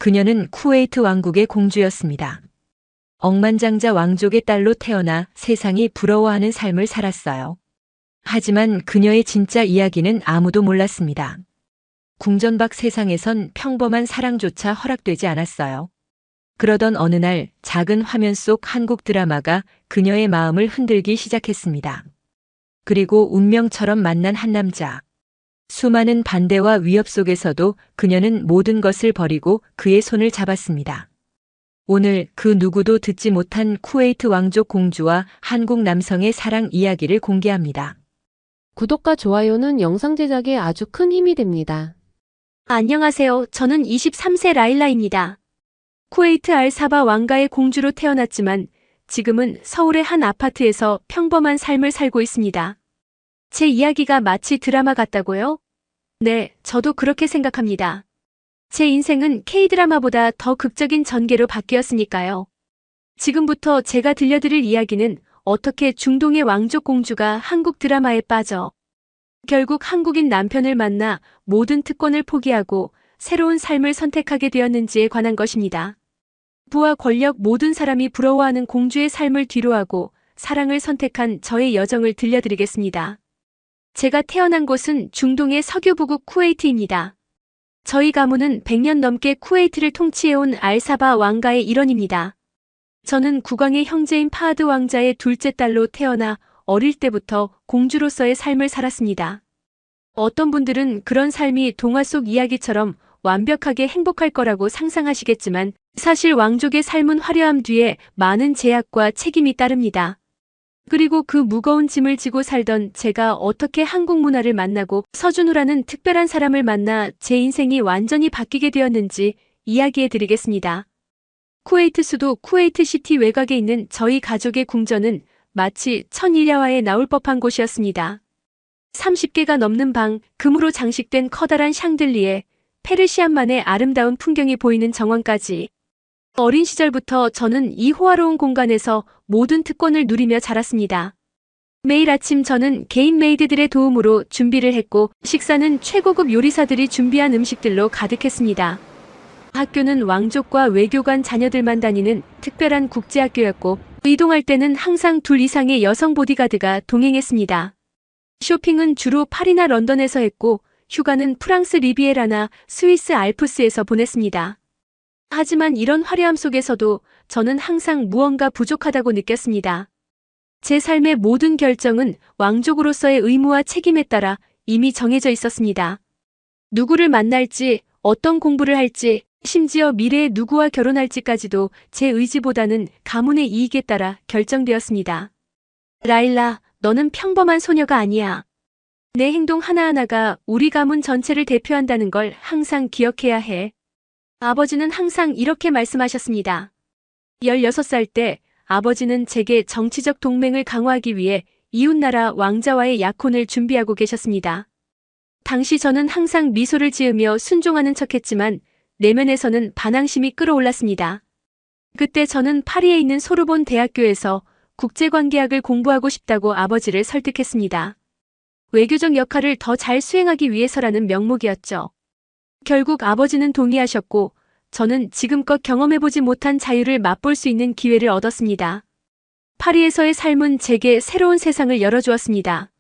그녀는 쿠웨이트 왕국의 공주였습니다. 억만장자 왕족의 딸로 태어나 세상이 부러워하는 삶을 살았어요. 하지만 그녀의 진짜 이야기는 아무도 몰랐습니다. 궁전 밖 세상에선 평범한 사랑조차 허락되지 않았어요. 그러던 어느 날 작은 화면 속 한국 드라마가 그녀의 마음을 흔들기 시작했습니다. 그리고 운명처럼 만난 한 남자. 수많은 반대와 위협 속에서도 그녀는 모든 것을 버리고 그의 손을 잡았습니다. 오늘 그 누구도 듣지 못한 쿠웨이트 왕족 공주와 한국 남성의 사랑 이야기를 공개합니다. 구독과 좋아요는 영상 제작에 아주 큰 힘이 됩니다. 안녕하세요. 저는 23세 라일라입니다. 쿠웨이트 알사바 왕가의 공주로 태어났지만 지금은 서울의 한 아파트에서 평범한 삶을 살고 있습니다. 제 이야기가 마치 드라마 같다고요? 네, 저도 그렇게 생각합니다. 제 인생은 K-드라마보다 더 극적인 전개로 바뀌었으니까요. 지금부터 제가 들려드릴 이야기는 어떻게 중동의 왕족 공주가 한국 드라마에 빠져 결국 한국인 남편을 만나 모든 특권을 포기하고 새로운 삶을 선택하게 되었는지에 관한 것입니다. 부와 권력 모든 사람이 부러워하는 공주의 삶을 뒤로하고 사랑을 선택한 저의 여정을 들려드리겠습니다. 제가 태어난 곳은 중동의 석유부국 쿠웨이트입니다. 저희 가문은 100년 넘게 쿠웨이트를 통치해온 알사바 왕가의 일원입니다. 저는 국왕의 형제인 파하드 왕자의 둘째 딸로 태어나 어릴 때부터 공주로서의 삶을 살았습니다. 어떤 분들은 그런 삶이 동화 속 이야기처럼 완벽하게 행복할 거라고 상상하시겠지만 사실 왕족의 삶은 화려함 뒤에 많은 제약과 책임이 따릅니다. 그리고 그 무거운 짐을 지고 살던 제가 어떻게 한국 문화를 만나고 서준우라는 특별한 사람을 만나 제 인생이 완전히 바뀌게 되었는지 이야기해 드리겠습니다. 쿠웨이트 수도 쿠웨이트 시티 외곽에 있는 저희 가족의 궁전은 마치 천일야화에 나올 법한 곳이었습니다. 30개가 넘는 방, 금으로 장식된 커다란 샹들리에, 페르시안만의 아름다운 풍경이 보이는 정원까지. 어린 시절부터 저는 이 호화로운 공간에서 모든 특권을 누리며 자랐습니다. 매일 아침 저는 개인 메이드들의 도움으로 준비를 했고 식사는 최고급 요리사들이 준비한 음식들로 가득했습니다. 학교는 왕족과 외교관 자녀들만 다니는 특별한 국제학교였고 이동할 때는 항상 2 이상의 여성 보디가드가 동행했습니다. 쇼핑은 주로 파리나 런던에서 했고 휴가는 프랑스 리비에라나 스위스 알프스에서 보냈습니다. 하지만 이런 화려함 속에서도 저는 항상 무언가 부족하다고 느꼈습니다. 제 삶의 모든 결정은 왕족으로서의 의무와 책임에 따라 이미 정해져 있었습니다. 누구를 만날지, 어떤 공부를 할지, 심지어 미래의 누구와 결혼할지까지도 제 의지보다는 가문의 이익에 따라 결정되었습니다. 라일라, 너는 평범한 소녀가 아니야. 내 행동 하나하나가 우리 가문 전체를 대표한다는 걸 항상 기억해야 해. 아버지는 항상 이렇게 말씀하셨습니다. 16살 때 아버지는 제게 정치적 동맹을 강화하기 위해 이웃나라 왕자와의 약혼을 준비하고 계셨습니다. 당시 저는 항상 미소를 지으며 순종하는 척했지만 내면에서는 반항심이 끌어올랐습니다. 그때 저는 파리에 있는 소르본 대학교에서 국제관계학을 공부하고 싶다고 아버지를 설득했습니다. 외교적 역할을 더 잘 수행하기 위해서라는 명목이었죠. 결국 아버지는 동의하셨고 저는 지금껏 경험해보지 못한 자유를 맛볼 수 있는 기회를 얻었습니다. 파리에서의 삶은 제게 새로운 세상을 열어주었습니다.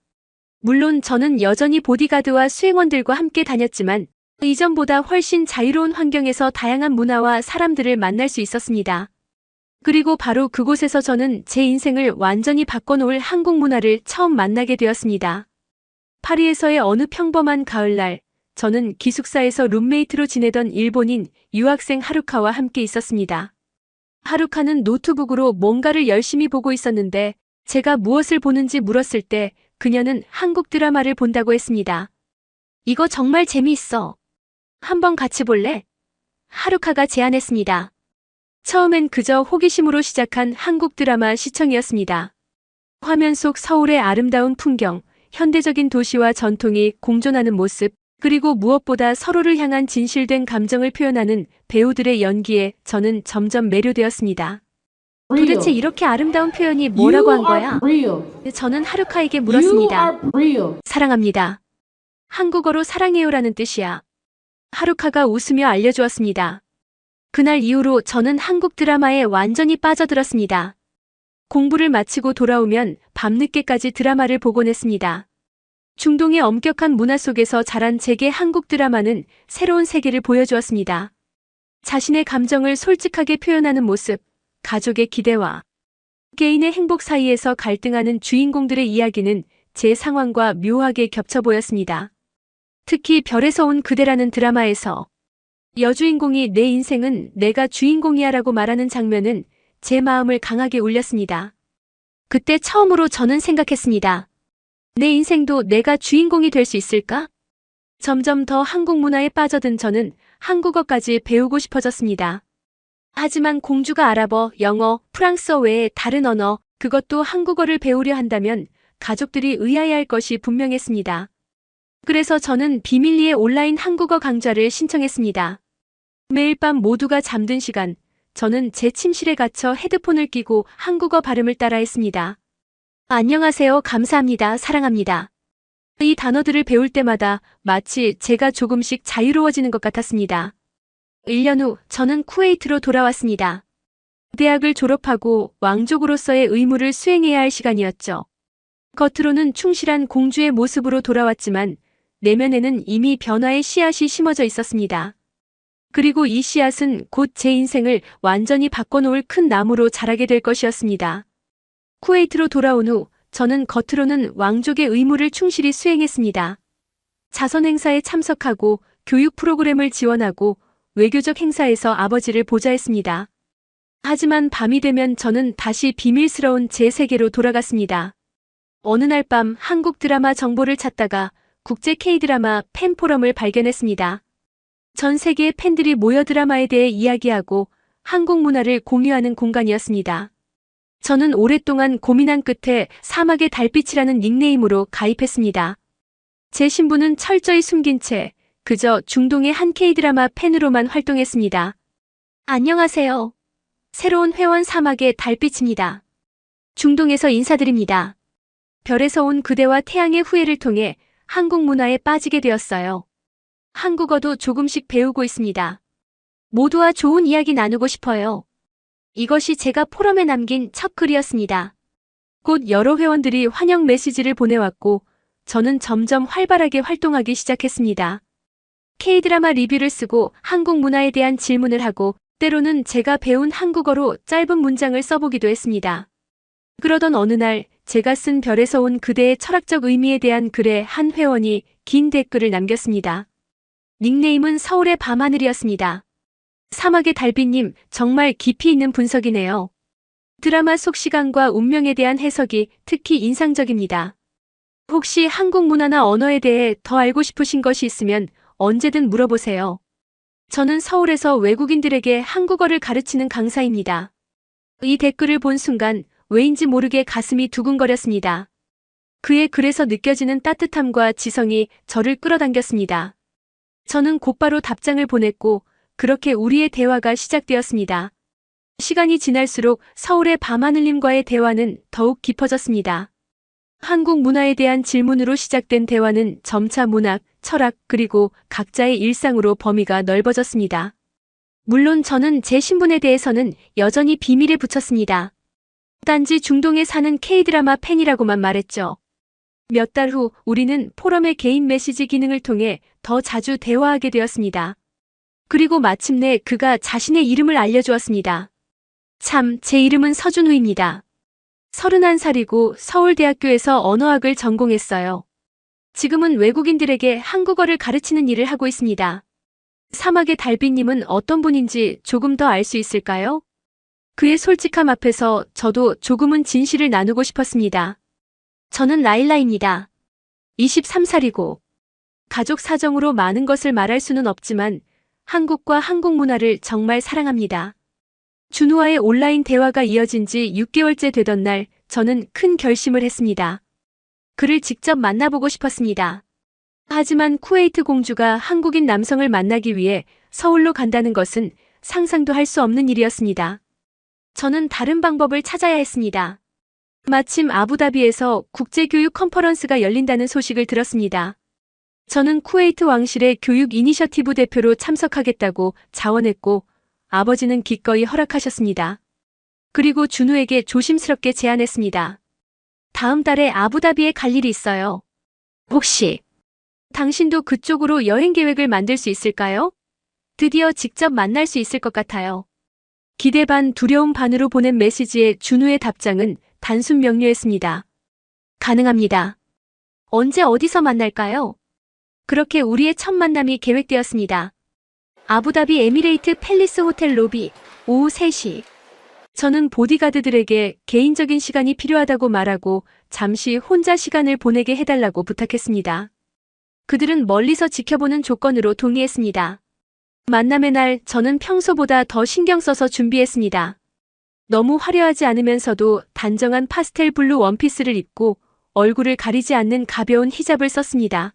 물론 저는 여전히 보디가드와 수행원들과 함께 다녔지만 이전보다 훨씬 자유로운 환경에서 다양한 문화와 사람들을 만날 수 있었습니다. 그리고 바로 그곳에서 저는 제 인생을 완전히 바꿔놓을 한국 문화를 처음 만나게 되었습니다. 파리에서의 어느 평범한 가을날, 저는 기숙사에서 룸메이트로 지내던 일본인 유학생 하루카와 함께 있었습니다. 하루카는 노트북으로 뭔가를 열심히 보고 있었는데 제가 무엇을 보는지 물었을 때 그녀는 한국 드라마를 본다고 했습니다. 이거 정말 재미있어. 한번 같이 볼래? 하루카가 제안했습니다. 처음엔 그저 호기심으로 시작한 한국 드라마 시청이었습니다. 화면 속 서울의 아름다운 풍경, 현대적인 도시와 전통이 공존하는 모습, 그리고 무엇보다 서로를 향한 진실된 감정을 표현하는 배우들의 연기에 저는 점점 매료되었습니다. 도대체 이렇게 아름다운 표현이 뭐라고 한 거야? 저는 하루카에게 물었습니다. 사랑합니다. 한국어로 사랑해요라는 뜻이야. 하루카가 웃으며 알려주었습니다. 그날 이후로 저는 한국 드라마에 완전히 빠져들었습니다. 공부를 마치고 돌아오면 밤늦게까지 드라마를 보곤 했습니다. 중동의 엄격한 문화 속에서 자란 제게 한국 드라마는 새로운 세계를 보여주었습니다. 자신의 감정을 솔직하게 표현하는 모습, 가족의 기대와 개인의 행복 사이에서 갈등하는 주인공들의 이야기는 제 상황과 묘하게 겹쳐 보였습니다. 특히 별에서 온 그대라는 드라마에서 여주인공이 내 인생은 내가 주인공이야 라고 말하는 장면은 제 마음을 강하게 울렸습니다. 그때 처음으로 저는 생각했습니다. 내 인생도 내가 주인공이 될 수 있을까? 점점 더 한국 문화에 빠져든 저는 한국어까지 배우고 싶어졌습니다. 하지만 공주가 아랍어, 영어, 프랑스어 외에 다른 언어, 그것도 한국어를 배우려 한다면 가족들이 의아해할 것이 분명했습니다. 그래서 저는 비밀리에 온라인 한국어 강좌를 신청했습니다. 매일 밤 모두가 잠든 시간, 저는 제 침실에 갇혀 헤드폰을 끼고 한국어 발음을 따라했습니다. 안녕하세요, 감사합니다, 사랑합니다. 이 단어들을 배울 때마다 마치 제가 조금씩 자유로워지는 것 같았습니다. 1년 후 저는 쿠웨이트로 돌아왔습니다. 대학을 졸업하고 왕족으로서의 의무를 수행해야 할 시간이었죠. 겉으로는 충실한 공주의 모습으로 돌아왔지만 내면에는 이미 변화의 씨앗이 심어져 있었습니다. 그리고 이 씨앗은 곧 제 인생을 완전히 바꿔놓을 큰 나무로 자라게 될 것이었습니다. 쿠웨이트로 돌아온 후 저는 겉으로는 왕족의 의무를 충실히 수행했습니다. 자선 행사에 참석하고 교육 프로그램을 지원하고 외교적 행사에서 아버지를 보좌했습니다. 하지만 밤이 되면 저는 다시 비밀스러운 제 세계로 돌아갔습니다. 어느 날 밤 한국 드라마 정보를 찾다가 국제 K-드라마 팬 포럼을 발견했습니다. 전 세계의 팬들이 모여 드라마에 대해 이야기하고 한국 문화를 공유하는 공간이었습니다. 저는 오랫동안 고민한 끝에 사막의 달빛이라는 닉네임으로 가입했습니다. 제 신분은 철저히 숨긴 채 그저 중동의 한 K-드라마 팬으로만 활동했습니다. 안녕하세요. 새로운 회원 사막의 달빛입니다. 중동에서 인사드립니다. 별에서 온 그대와 태양의 후예를 통해 한국 문화에 빠지게 되었어요. 한국어도 조금씩 배우고 있습니다. 모두와 좋은 이야기 나누고 싶어요. 이것이 제가 포럼에 남긴 첫 글이었습니다. 곧 여러 회원들이 환영 메시지를 보내왔고 저는 점점 활발하게 활동하기 시작했습니다. K-드라마 리뷰를 쓰고 한국 문화에 대한 질문을 하고 때로는 제가 배운 한국어로 짧은 문장을 써보기도 했습니다. 그러던 어느 날 제가 쓴 별에서 온 그대의 철학적 의미에 대한 글에 한 회원이 긴 댓글을 남겼습니다. 닉네임은 서울의 밤하늘이었습니다. 사막의 달빛님, 정말 깊이 있는 분석이네요. 드라마 속 시간과 운명에 대한 해석이 특히 인상적입니다. 혹시 한국 문화나 언어에 대해 더 알고 싶으신 것이 있으면 언제든 물어보세요. 저는 서울에서 외국인들에게 한국어를 가르치는 강사입니다. 이 댓글을 본 순간 왜인지 모르게 가슴이 두근거렸습니다. 그의 글에서 느껴지는 따뜻함과 지성이 저를 끌어당겼습니다. 저는 곧바로 답장을 보냈고 그렇게 우리의 대화가 시작되었습니다. 시간이 지날수록 서울의 밤하늘님과의 대화는 더욱 깊어졌습니다. 한국 문화에 대한 질문으로 시작된 대화는 점차 문학, 철학, 그리고 각자의 일상으로 범위가 넓어졌습니다. 물론 저는 제 신분에 대해서는 여전히 비밀에 붙였습니다. 단지 중동에 사는 K-드라마 팬이라고만 말했죠. 몇 달 후 우리는 포럼의 개인 메시지 기능을 통해 더 자주 대화하게 되었습니다. 그리고 마침내 그가 자신의 이름을 알려주었습니다. 참, 제 이름은 서준우입니다. 31살이고 서울대학교에서 언어학을 전공했어요. 지금은 외국인들에게 한국어를 가르치는 일을 하고 있습니다. 사막의 달빛님은 어떤 분인지 조금 더 알 수 있을까요? 그의 솔직함 앞에서 저도 조금은 진실을 나누고 싶었습니다. 저는 라일라입니다. 23살이고 가족 사정으로 많은 것을 말할 수는 없지만 한국과 한국 문화를 정말 사랑합니다. 준우와의 온라인 대화가 이어진 지 6개월째 되던 날 저는 큰 결심을 했습니다. 그를 직접 만나보고 싶었습니다. 하지만 쿠웨이트 공주가 한국인 남성을 만나기 위해 서울로 간다는 것은 상상도 할 수 없는 일이었습니다. 저는 다른 방법을 찾아야 했습니다. 마침 아부다비에서 국제교육 컨퍼런스가 열린다는 소식을 들었습니다. 저는 쿠웨이트 왕실의 교육 이니셔티브 대표로 참석하겠다고 자원했고 아버지는 기꺼이 허락하셨습니다. 그리고 준우에게 조심스럽게 제안했습니다. 다음 달에 아부다비에 갈 일이 있어요. 혹시 당신도 그쪽으로 여행 계획을 만들 수 있을까요? 드디어 직접 만날 수 있을 것 같아요. 기대 반 두려움 반으로 보낸 메시지에 준우의 답장은 단순 명료했습니다. 가능합니다. 언제 어디서 만날까요? 그렇게 우리의 첫 만남이 계획되었습니다. 아부다비 에미레이트 팰리스 호텔 로비, 오후 3시. 저는 보디가드들에게 개인적인 시간이 필요하다고 말하고 잠시 혼자 시간을 보내게 해달라고 부탁했습니다. 그들은 멀리서 지켜보는 조건으로 동의했습니다. 만남의 날 저는 평소보다 더 신경 써서 준비했습니다. 너무 화려하지 않으면서도 단정한 파스텔 블루 원피스를 입고 얼굴을 가리지 않는 가벼운 히잡을 썼습니다.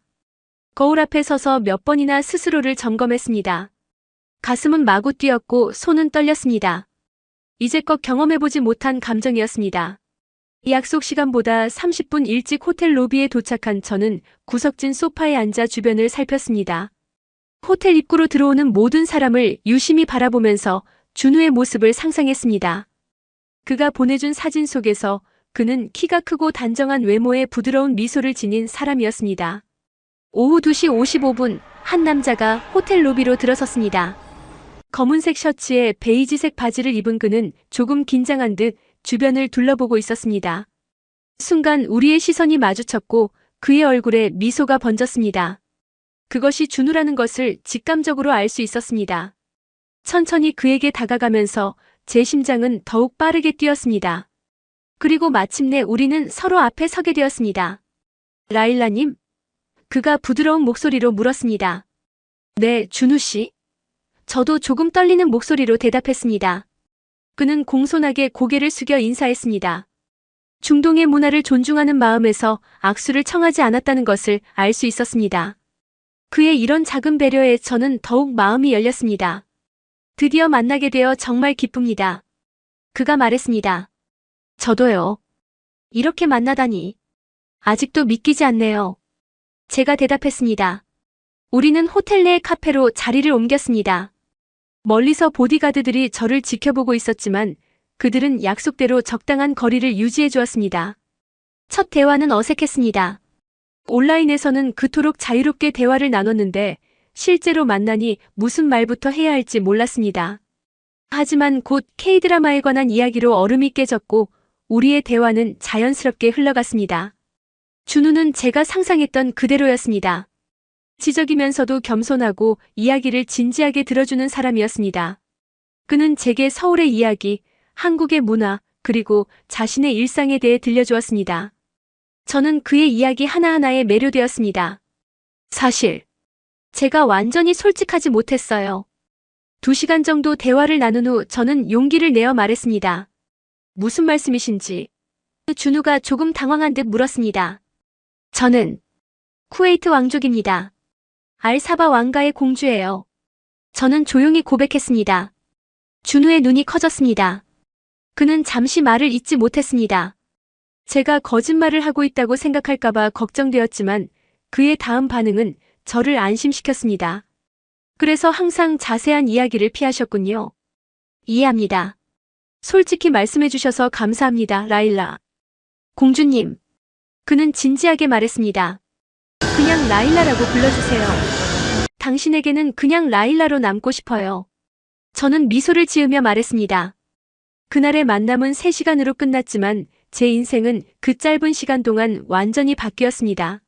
거울 앞에 서서 몇 번이나 스스로를 점검했습니다. 가슴은 마구 뛰었고 손은 떨렸습니다. 이제껏 경험해보지 못한 감정이었습니다. 약속 시간보다 30분 일찍 호텔 로비에 도착한 저는 구석진 소파에 앉아 주변을 살폈습니다. 호텔 입구로 들어오는 모든 사람을 유심히 바라보면서 준우의 모습을 상상했습니다. 그가 보내준 사진 속에서 그는 키가 크고 단정한 외모에 부드러운 미소를 지닌 사람이었습니다. 오후 2시 55분, 한 남자가 호텔 로비로 들어섰습니다. 검은색 셔츠에 베이지색 바지를 입은 그는 조금 긴장한 듯 주변을 둘러보고 있었습니다. 순간 우리의 시선이 마주쳤고 그의 얼굴에 미소가 번졌습니다. 그것이 준우라는 것을 직감적으로 알 수 있었습니다. 천천히 그에게 다가가면서 제 심장은 더욱 빠르게 뛰었습니다. 그리고 마침내 우리는 서로 앞에 서게 되었습니다. 라일라님? 그가 부드러운 목소리로 물었습니다. 네, 준우 씨. 저도 조금 떨리는 목소리로 대답했습니다. 그는 공손하게 고개를 숙여 인사했습니다. 중동의 문화를 존중하는 마음에서 악수를 청하지 않았다는 것을 알 수 있었습니다. 그의 이런 작은 배려에 저는 더욱 마음이 열렸습니다. 드디어 만나게 되어 정말 기쁩니다. 그가 말했습니다. 저도요. 이렇게 만나다니. 아직도 믿기지 않네요. 제가 대답했습니다. 우리는 호텔 내 카페로 자리를 옮겼습니다. 멀리서 보디가드들이 저를 지켜보고 있었지만 그들은 약속대로 적당한 거리를 유지해 주었습니다. 첫 대화는 어색했습니다. 온라인에서는 그토록 자유롭게 대화를 나눴는데 실제로 만나니 무슨 말부터 해야 할지 몰랐습니다. 하지만 곧 K드라마에 관한 이야기로 얼음이 깨졌고 우리의 대화는 자연스럽게 흘러갔습니다. 준우는 제가 상상했던 그대로였습니다. 지적이면서도 겸손하고 이야기를 진지하게 들어주는 사람이었습니다. 그는 제게 서울의 이야기, 한국의 문화, 그리고 자신의 일상에 대해 들려주었습니다. 저는 그의 이야기 하나하나에 매료되었습니다. 사실, 제가 완전히 솔직하지 못했어요. 2시간 정도 대화를 나눈 후 저는 용기를 내어 말했습니다. 무슨 말씀이신지. 준우가 조금 당황한 듯 물었습니다. 저는 쿠웨이트 왕족입니다. 알사바 왕가의 공주예요. 저는 조용히 고백했습니다. 준우의 눈이 커졌습니다. 그는 잠시 말을 잇지 못했습니다. 제가 거짓말을 하고 있다고 생각할까봐 걱정되었지만 그의 다음 반응은 저를 안심시켰습니다. 그래서 항상 자세한 이야기를 피하셨군요. 이해합니다. 솔직히 말씀해 주셔서 감사합니다, 라일라. 공주님. 그는 진지하게 말했습니다. 그냥 라일라라고 불러주세요. 당신에게는 그냥 라일라로 남고 싶어요. 저는 미소를 지으며 말했습니다. 그날의 만남은 3시간으로 끝났지만 제 인생은 그 짧은 시간 동안 완전히 바뀌었습니다.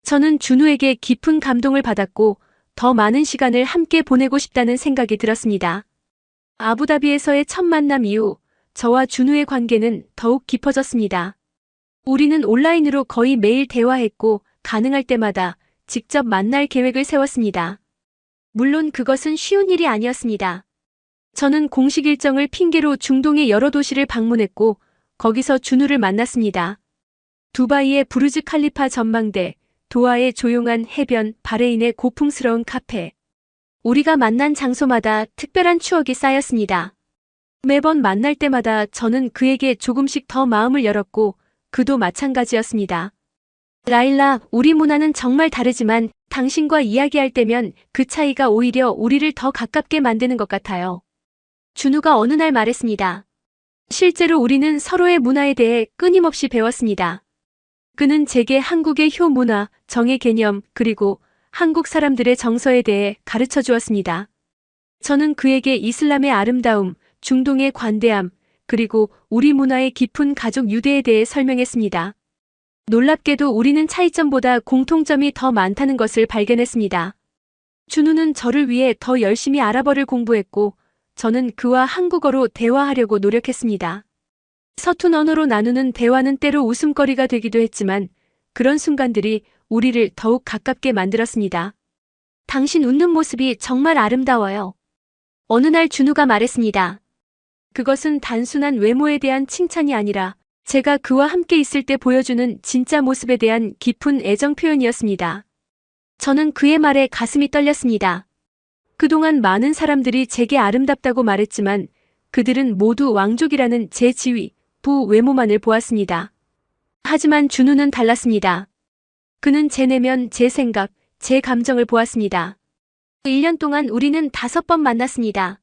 저는 준우에게 깊은 감동을 받았고 더 많은 시간을 함께 보내고 싶다는 생각이 들었습니다. 아부다비에서의 첫 만남 이후 저와 준우의 관계는 더욱 깊어졌습니다. 우리는 온라인으로 거의 매일 대화했고 가능할 때마다 직접 만날 계획을 세웠습니다. 물론 그것은 쉬운 일이 아니었습니다. 저는 공식 일정을 핑계로 중동의 여러 도시를 방문했고 거기서 준우를 만났습니다. 두바이의 부르즈 칼리파 전망대, 도하의 조용한 해변, 바레인의 고풍스러운 카페. 우리가 만난 장소마다 특별한 추억이 쌓였습니다. 매번 만날 때마다 저는 그에게 조금씩 더 마음을 열었고 그도 마찬가지였습니다. 라일라, 우리 문화는 정말 다르지만 당신과 이야기할 때면 그 차이가 오히려 우리를 더 가깝게 만드는 것 같아요. 준우가 어느 날 말했습니다. 실제로 우리는 서로의 문화에 대해 끊임없이 배웠습니다. 그는 제게 한국의 효 문화, 정의 개념, 그리고 한국 사람들의 정서에 대해 가르쳐 주었습니다. 저는 그에게 이슬람의 아름다움, 중동의 관대함, 그리고 우리 문화의 깊은 가족 유대에 대해 설명했습니다. 놀랍게도 우리는 차이점보다 공통점이 더 많다는 것을 발견했습니다. 준우는 저를 위해 더 열심히 아랍어를 공부했고, 저는 그와 한국어로 대화하려고 노력했습니다. 서툰 언어로 나누는 대화는 때로 웃음거리가 되기도 했지만, 그런 순간들이 우리를 더욱 가깝게 만들었습니다. 당신 웃는 모습이 정말 아름다워요. 어느 날 준우가 말했습니다. 그것은 단순한 외모에 대한 칭찬이 아니라 제가 그와 함께 있을 때 보여주는 진짜 모습에 대한 깊은 애정 표현이었습니다. 저는 그의 말에 가슴이 떨렸습니다. 그동안 많은 사람들이 제게 아름답다고 말했지만 그들은 모두 왕족이라는 제 지위, 부 외모만을 보았습니다. 하지만 준우는 달랐습니다. 그는 제 내면, 제 생각, 제 감정을 보았습니다. 1년 동안 우리는 5번 만났습니다.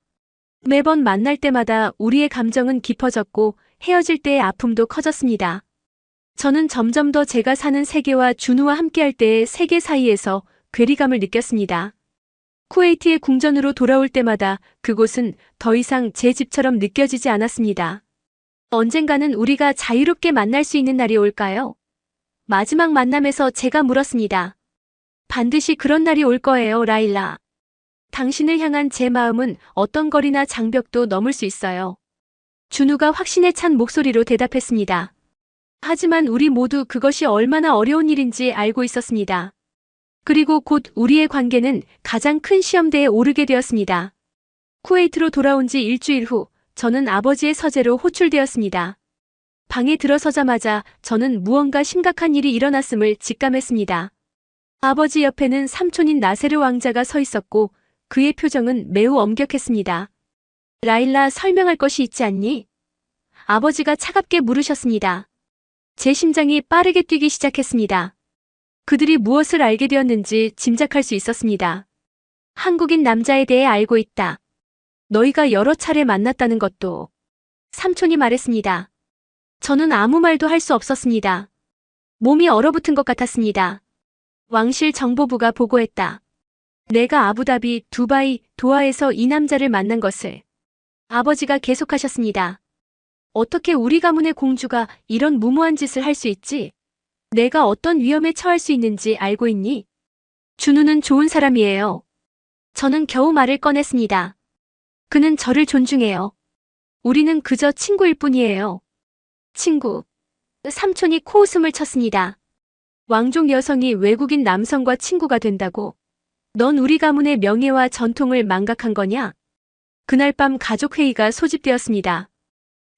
매번 만날 때마다 우리의 감정은 깊어졌고 헤어질 때의 아픔도 커졌습니다. 저는 점점 더 제가 사는 세계와 준우와 함께할 때의 세계 사이에서 괴리감을 느꼈습니다. 쿠웨이트의 궁전으로 돌아올 때마다 그곳은 더 이상 제 집처럼 느껴지지 않았습니다. 언젠가는 우리가 자유롭게 만날 수 있는 날이 올까요? 마지막 만남에서 제가 물었습니다. 반드시 그런 날이 올 거예요, 라일라. 당신을 향한 제 마음은 어떤 거리나 장벽도 넘을 수 있어요. 준우가 확신에 찬 목소리로 대답했습니다. 하지만 우리 모두 그것이 얼마나 어려운 일인지 알고 있었습니다. 그리고 곧 우리의 관계는 가장 큰 시험대에 오르게 되었습니다. 쿠웨이트로 돌아온 지 일주일 후 저는 아버지의 서재로 호출되었습니다. 방에 들어서자마자 저는 무언가 심각한 일이 일어났음을 직감했습니다. 아버지 옆에는 삼촌인 나세르 왕자가 서 있었고 그의 표정은 매우 엄격했습니다. 라일라, 설명할 것이 있지 않니? 아버지가 차갑게 물으셨습니다. 제 심장이 빠르게 뛰기 시작했습니다. 그들이 무엇을 알게 되었는지 짐작할 수 있었습니다. 한국인 남자에 대해 알고 있다. 너희가 여러 차례 만났다는 것도. 삼촌이 말했습니다. 저는 아무 말도 할 수 없었습니다. 몸이 얼어붙은 것 같았습니다. 왕실 정보부가 보고했다. 내가 아부다비, 두바이, 도하에서 이 남자를 만난 것을. 아버지가 계속하셨습니다. 어떻게 우리 가문의 공주가 이런 무모한 짓을 할 수 있지? 내가 어떤 위험에 처할 수 있는지 알고 있니? 준우는 좋은 사람이에요. 저는 겨우 말을 꺼냈습니다. 그는 저를 존중해요. 우리는 그저 친구일 뿐이에요. 친구. 삼촌이 코웃음을 쳤습니다. 왕족 여성이 외국인 남성과 친구가 된다고? 넌 우리 가문의 명예와 전통을 망각한 거냐? 그날 밤 가족회의가 소집되었습니다.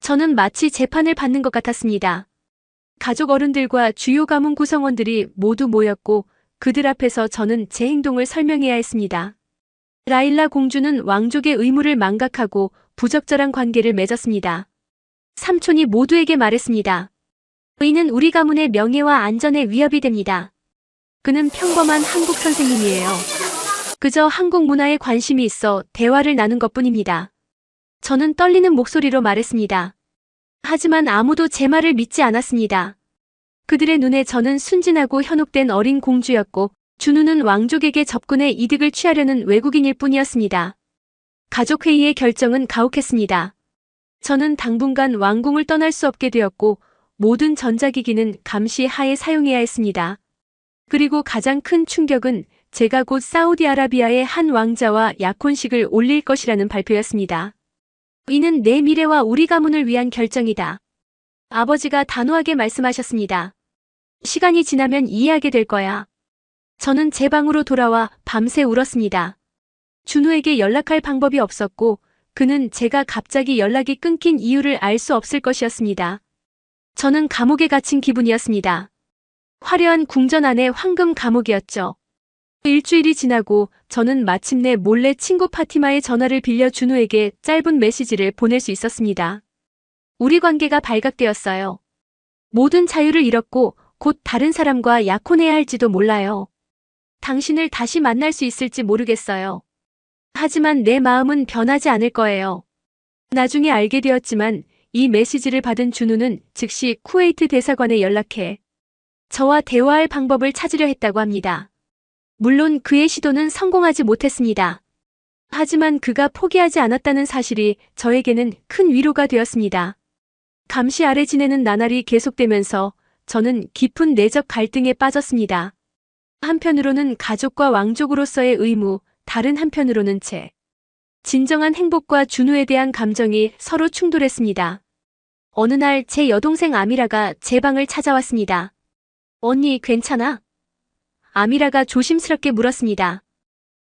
저는 마치 재판을 받는 것 같았습니다. 가족 어른들과 주요 가문 구성원들이 모두 모였고 그들 앞에서 저는 제 행동을 설명해야 했습니다. 라일라 공주는 왕족의 의무를 망각하고 부적절한 관계를 맺었습니다. 삼촌이 모두에게 말했습니다. 이는 우리 가문의 명예와 안전에 위협이 됩니다. 그는 평범한 한국 선생님이에요. 그저 한국 문화에 관심이 있어 대화를 나눈 것뿐입니다. 저는 떨리는 목소리로 말했습니다. 하지만 아무도 제 말을 믿지 않았습니다. 그들의 눈에 저는 순진하고 현혹된 어린 공주였고 준우는 왕족에게 접근해 이득을 취하려는 외국인일 뿐이었습니다. 가족회의의 결정은 가혹했습니다. 저는 당분간 왕궁을 떠날 수 없게 되었고 모든 전자기기는 감시 하에 사용해야 했습니다. 그리고 가장 큰 충격은 제가 곧 사우디아라비아의 한 왕자와 약혼식을 올릴 것이라는 발표였습니다. 이는 내 미래와 우리 가문을 위한 결정이다. 아버지가 단호하게 말씀하셨습니다. 시간이 지나면 이해하게 될 거야. 저는 제 방으로 돌아와 밤새 울었습니다. 준우에게 연락할 방법이 없었고 그는 제가 갑자기 연락이 끊긴 이유를 알 수 없을 것이었습니다. 저는 감옥에 갇힌 기분이었습니다. 화려한 궁전 안의 황금 감옥이었죠. 일주일이 지나고 저는 마침내 몰래 친구 파티마의 전화를 빌려 준우에게 짧은 메시지를 보낼 수 있었습니다. 우리 관계가 발각되었어요. 모든 자유를 잃었고 곧 다른 사람과 약혼해야 할지도 몰라요. 당신을 다시 만날 수 있을지 모르겠어요. 하지만 내 마음은 변하지 않을 거예요. 나중에 알게 되었지만 이 메시지를 받은 준우는 즉시 쿠웨이트 대사관에 연락해 저와 대화할 방법을 찾으려 했다고 합니다. 물론 그의 시도는 성공하지 못했습니다. 하지만 그가 포기하지 않았다는 사실이 저에게는 큰 위로가 되었습니다. 감시 아래 지내는 나날이 계속되면서 저는 깊은 내적 갈등에 빠졌습니다. 한편으로는 가족과 왕족으로서의 의무, 다른 한편으로는 제 진정한 행복과 준우에 대한 감정이 서로 충돌했습니다. 어느 날 제 여동생 아미라가 제 방을 찾아왔습니다. 언니, 괜찮아? 아미라가 조심스럽게 물었습니다.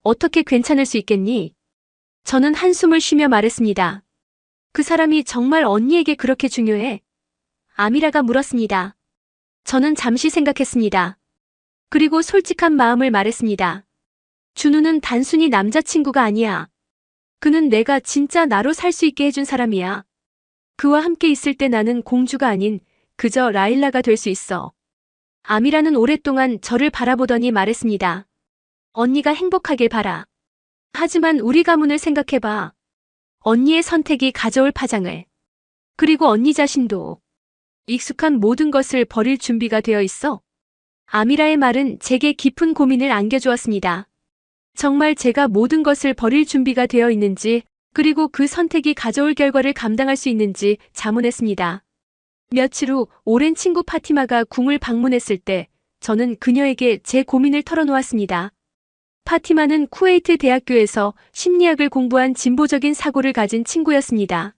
어떻게 괜찮을 수 있겠니? 저는 한숨을 쉬며 말했습니다. 그 사람이 정말 언니에게 그렇게 중요해? 아미라가 물었습니다. 저는 잠시 생각했습니다. 그리고 솔직한 마음을 말했습니다. 준우는 단순히 남자친구가 아니야. 그는 내가 진짜 나로 살 수 있게 해준 사람이야. 그와 함께 있을 때 나는 공주가 아닌 그저 라일라가 될 수 있어. 아미라는 오랫동안 저를 바라보더니 말했습니다. 언니가 행복하길 바라. 하지만 우리 가문을 생각해봐. 언니의 선택이 가져올 파장을. 그리고 언니 자신도 익숙한 모든 것을 버릴 준비가 되어 있어. 아미라의 말은 제게 깊은 고민을 안겨주었습니다. 정말 제가 모든 것을 버릴 준비가 되어 있는지, 그리고 그 선택이 가져올 결과를 감당할 수 있는지 자문했습니다. 며칠 후 오랜 친구 파티마가 궁을 방문했을 때 저는 그녀에게 제 고민을 털어놓았습니다. 파티마는 쿠웨이트 대학교에서 심리학을 공부한 진보적인 사고를 가진 친구였습니다.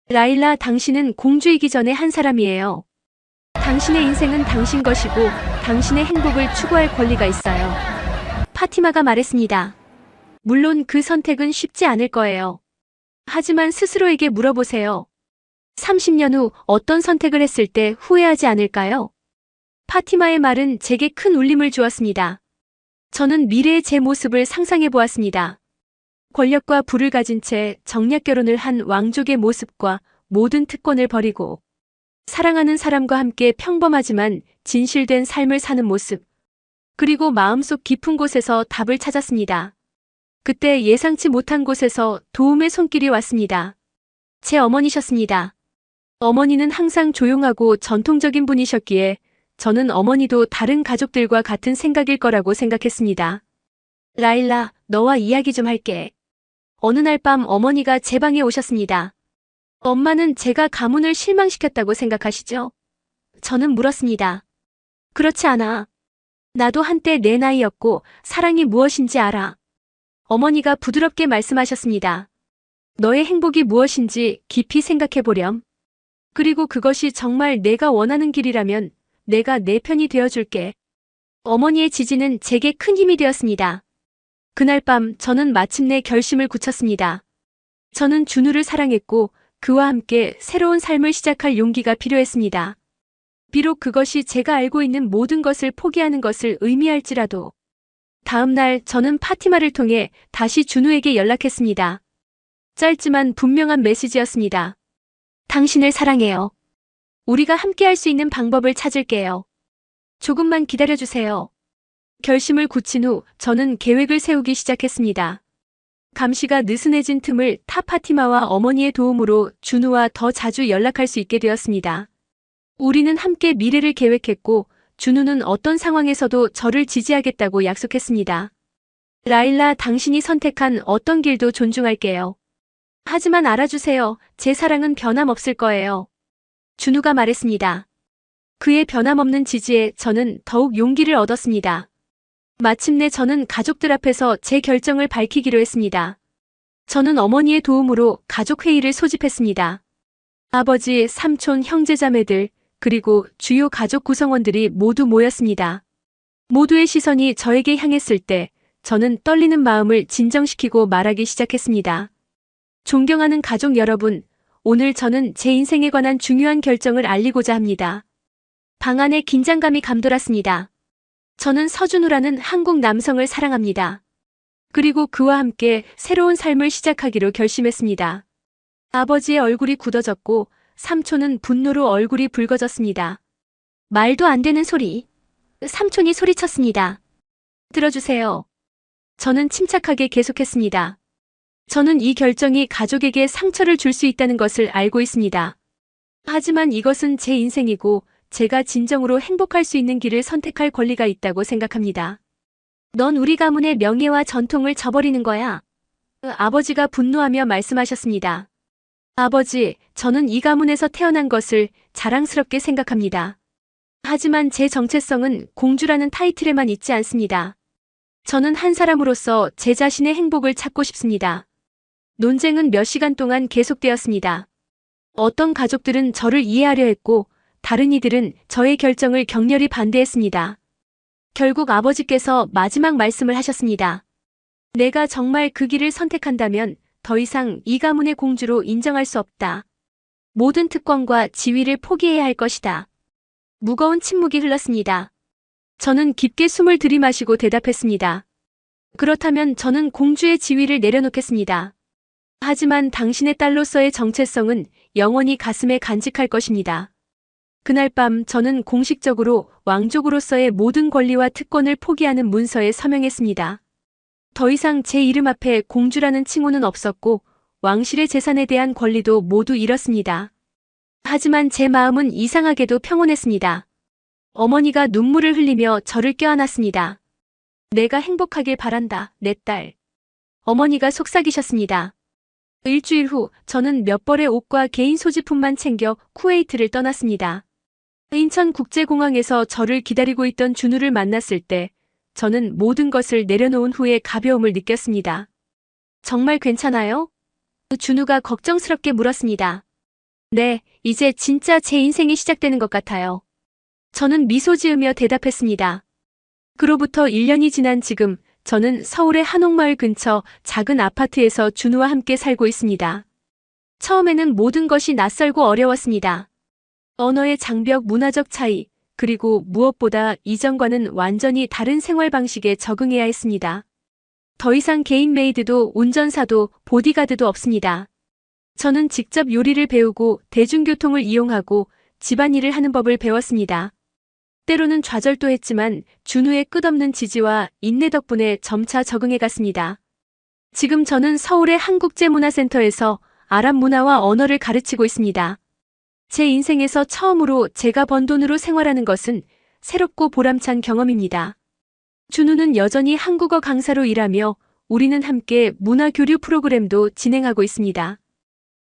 라일라, 당신은 공주이기 전에 한 사람이에요. 당신의 인생은 당신 것이고 당신의 행복을 추구할 권리가 있어요. 파티마가 말했습니다. 물론 그 선택은 쉽지 않을 거예요. 하지만 스스로에게 물어보세요. 30년 후 어떤 선택을 했을 때 후회하지 않을까요? 파티마의 말은 제게 큰 울림을 주었습니다. 저는 미래의 제 모습을 상상해 보았습니다. 권력과 부를 가진 채 정략 결혼을 한 왕족의 모습과 모든 특권을 버리고 사랑하는 사람과 함께 평범하지만 진실된 삶을 사는 모습. 그리고 마음속 깊은 곳에서 답을 찾았습니다. 그때 예상치 못한 곳에서 도움의 손길이 왔습니다. 제 어머니셨습니다. 어머니는 항상 조용하고 전통적인 분이셨기에 저는 어머니도 다른 가족들과 같은 생각일 거라고 생각했습니다. 라일라, 너와 이야기 좀 할게. 어느 날 밤 어머니가 제 방에 오셨습니다. 엄마는 제가 가문을 실망시켰다고 생각하시죠? 저는 물었습니다. 그렇지 않아. 나도 한때 내 나이였고 사랑이 무엇인지 알아. 어머니가 부드럽게 말씀하셨습니다. 너의 행복이 무엇인지 깊이 생각해보렴. 그리고 그것이 정말 내가 원하는 길이라면 내가 내 편이 되어줄게. 어머니의 지지는 제게 큰 힘이 되었습니다. 그날 밤 저는 마침내 결심을 굳혔습니다. 저는 준우를 사랑했고 그와 함께 새로운 삶을 시작할 용기가 필요했습니다. 비록 그것이 제가 알고 있는 모든 것을 포기하는 것을 의미할지라도. 다음 날 저는 파티마를 통해 다시 준우에게 연락했습니다. 짧지만 분명한 메시지였습니다. 당신을 사랑해요. 우리가 함께할 수 있는 방법을 찾을게요. 조금만 기다려주세요. 결심을 굳힌 후 저는 계획을 세우기 시작했습니다. 감시가 느슨해진 틈을 타 파티마와 어머니의 도움으로 준우와 더 자주 연락할 수 있게 되었습니다. 우리는 함께 미래를 계획했고 준우는 어떤 상황에서도 저를 지지하겠다고 약속했습니다. 라일라, 당신이 선택한 어떤 길도 존중할게요. 하지만 알아주세요. 제 사랑은 변함없을 거예요. 준우가 말했습니다. 그의 변함없는 지지에 저는 더욱 용기를 얻었습니다. 마침내 저는 가족들 앞에서 제 결정을 밝히기로 했습니다. 저는 어머니의 도움으로 가족회의를 소집했습니다. 아버지, 삼촌, 형제자매들, 그리고 주요 가족 구성원들이 모두 모였습니다. 모두의 시선이 저에게 향했을 때 저는 떨리는 마음을 진정시키고 말하기 시작했습니다. 존경하는 가족 여러분, 오늘 저는 제 인생에 관한 중요한 결정을 알리고자 합니다. 방 안에 긴장감이 감돌았습니다. 저는 서준우라는 한국 남성을 사랑합니다. 그리고 그와 함께 새로운 삶을 시작하기로 결심했습니다. 아버지의 얼굴이 굳어졌고 삼촌은 분노로 얼굴이 붉어졌습니다. 말도 안 되는 소리. 삼촌이 소리쳤습니다. 들어주세요. 저는 침착하게 계속했습니다. 저는 이 결정이 가족에게 상처를 줄 수 있다는 것을 알고 있습니다. 하지만 이것은 제 인생이고 제가 진정으로 행복할 수 있는 길을 선택할 권리가 있다고 생각합니다. 넌 우리 가문의 명예와 전통을 저버리는 거야. 아버지가 분노하며 말씀하셨습니다. 아버지, 저는 이 가문에서 태어난 것을 자랑스럽게 생각합니다. 하지만 제 정체성은 공주라는 타이틀에만 있지 않습니다. 저는 한 사람으로서 제 자신의 행복을 찾고 싶습니다. 논쟁은 몇 시간 동안 계속되었습니다. 어떤 가족들은 저를 이해하려 했고, 다른 이들은 저의 결정을 격렬히 반대했습니다. 결국 아버지께서 마지막 말씀을 하셨습니다. 내가 정말 그 길을 선택한다면 더 이상 이 가문의 공주로 인정할 수 없다. 모든 특권과 지위를 포기해야 할 것이다. 무거운 침묵이 흘렀습니다. 저는 깊게 숨을 들이마시고 대답했습니다. 그렇다면 저는 공주의 지위를 내려놓겠습니다. 하지만 당신의 딸로서의 정체성은 영원히 가슴에 간직할 것입니다. 그날 밤 저는 공식적으로 왕족으로서의 모든 권리와 특권을 포기하는 문서에 서명했습니다. 더 이상 제 이름 앞에 공주라는 칭호는 없었고 왕실의 재산에 대한 권리도 모두 잃었습니다. 하지만 제 마음은 이상하게도 평온했습니다. 어머니가 눈물을 흘리며 저를 껴안았습니다. 내가 행복하길 바란다, 내 딸. 어머니가 속삭이셨습니다. 일주일 후 저는 몇 벌의 옷과 개인 소지품만 챙겨 쿠웨이트를 떠났습니다. 인천국제공항에서 저를 기다리고 있던 준우를 만났을 때 저는 모든 것을 내려놓은 후에 가벼움을 느꼈습니다. 정말 괜찮아요? 준우가 걱정스럽게 물었습니다. 네, 이제 진짜 제 인생이 시작되는 것 같아요. 저는 미소 지으며 대답했습니다. 그로부터 1년이 지난 지금 저는 서울의 한옥마을 근처 작은 아파트에서 준우와 함께 살고 있습니다. 처음에는 모든 것이 낯설고 어려웠습니다. 언어의 장벽, 문화적 차이, 그리고 무엇보다 이전과는 완전히 다른 생활 방식에 적응해야 했습니다. 더 이상 개인 메이드도 운전사도 보디가드도 없습니다. 저는 직접 요리를 배우고 대중교통을 이용하고 집안일을 하는 법을 배웠습니다. 때로는 좌절도 했지만 준우의 끝없는 지지와 인내 덕분에 점차 적응해 갔습니다. 지금 저는 서울의 한국제문화센터에서 아랍 문화와 언어를 가르치고 있습니다. 제 인생에서 처음으로 제가 번 돈으로 생활하는 것은 새롭고 보람찬 경험입니다. 준우는 여전히 한국어 강사로 일하며 우리는 함께 문화교류 프로그램도 진행하고 있습니다.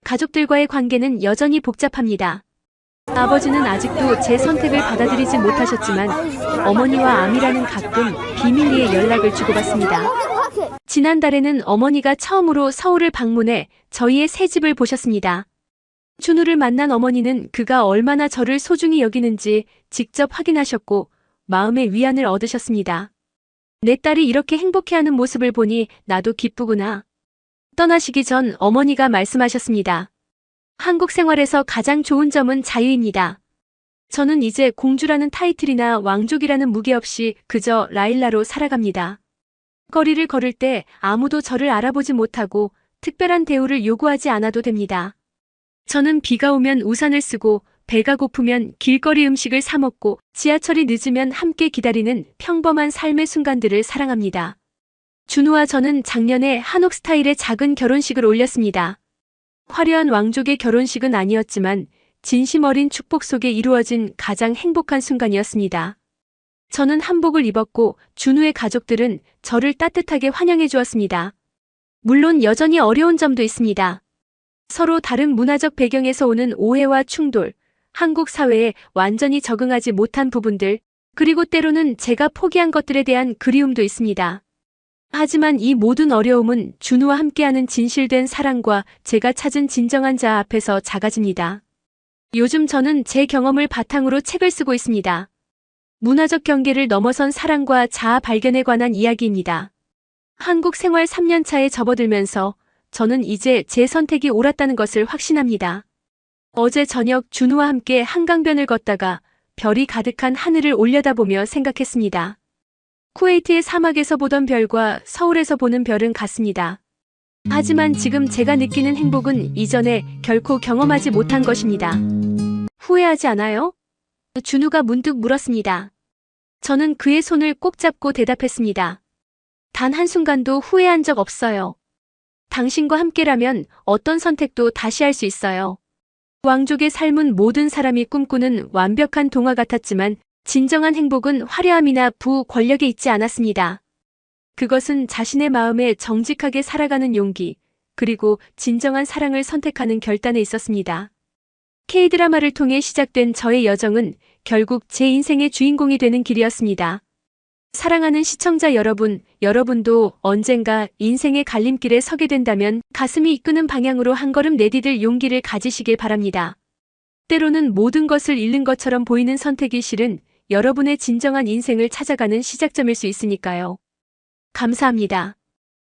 가족들과의 관계는 여전히 복잡합니다. 아버지는 아직도 제 선택을 받아들이지 못하셨지만 어머니와 아미라는 가끔 비밀리에 연락을 주고받습니다. 지난달에는 어머니가 처음으로 서울을 방문해 저희의 새 집을 보셨습니다. 준우를 만난 어머니는 그가 얼마나 저를 소중히 여기는지 직접 확인하셨고 마음의 위안을 얻으셨습니다. 내 딸이 이렇게 행복해하는 모습을 보니 나도 기쁘구나. 떠나시기 전 어머니가 말씀하셨습니다. 한국 생활에서 가장 좋은 점은 자유입니다. 저는 이제 공주라는 타이틀이나 왕족이라는 무게 없이 그저 라일라로 살아갑니다. 거리를 걸을 때 아무도 저를 알아보지 못하고 특별한 대우를 요구하지 않아도 됩니다. 저는 비가 오면 우산을 쓰고 배가 고프면 길거리 음식을 사 먹고 지하철이 늦으면 함께 기다리는 평범한 삶의 순간들을 사랑합니다. 준우와 저는 작년에 한옥 스타일의 작은 결혼식을 올렸습니다. 화려한 왕족의 결혼식은 아니었지만 진심 어린 축복 속에 이루어진 가장 행복한 순간이었습니다. 저는 한복을 입었고 준우의 가족들은 저를 따뜻하게 환영해 주었습니다. 물론 여전히 어려운 점도 있습니다. 서로 다른 문화적 배경에서 오는 오해와 충돌, 한국 사회에 완전히 적응하지 못한 부분들, 그리고 때로는 제가 포기한 것들에 대한 그리움도 있습니다. 하지만 이 모든 어려움은 준우와 함께하는 진실된 사랑과 제가 찾은 진정한 자아 앞에서 작아집니다. 요즘 저는 제 경험을 바탕으로 책을 쓰고 있습니다. 문화적 경계를 넘어선 사랑과 자아 발견에 관한 이야기입니다. 한국 생활 3년 차에 접어들면서 저는 이제 제 선택이 옳았다는 것을 확신합니다. 어제 저녁 준우와 함께 한강변을 걷다가 별이 가득한 하늘을 올려다보며 생각했습니다. 쿠웨이트의 사막에서 보던 별과 서울에서 보는 별은 같습니다. 하지만 지금 제가 느끼는 행복은 이전에 결코 경험하지 못한 것입니다. 후회하지 않아요? 준우가 문득 물었습니다. 저는 그의 손을 꼭 잡고 대답했습니다. 단 한순간도 후회한 적 없어요. 당신과 함께라면 어떤 선택도 다시 할 수 있어요. 왕족의 삶은 모든 사람이 꿈꾸는 완벽한 동화 같았지만 진정한 행복은 화려함이나 권력에 있지 않았습니다. 그것은 자신의 마음에 정직하게 살아가는 용기, 그리고 진정한 사랑을 선택하는 결단에 있었습니다. K드라마를 통해 시작된 저의 여정은 결국 제 인생의 주인공이 되는 길이었습니다. 사랑하는 시청자 여러분, 여러분도 언젠가 인생의 갈림길에 서게 된다면 가슴이 이끄는 방향으로 한 걸음 내디딜 용기를 가지시길 바랍니다. 때로는 모든 것을 잃는 것처럼 보이는 선택이 실은 여러분의 진정한 인생을 찾아가는 시작점일 수 있으니까요. 감사합니다.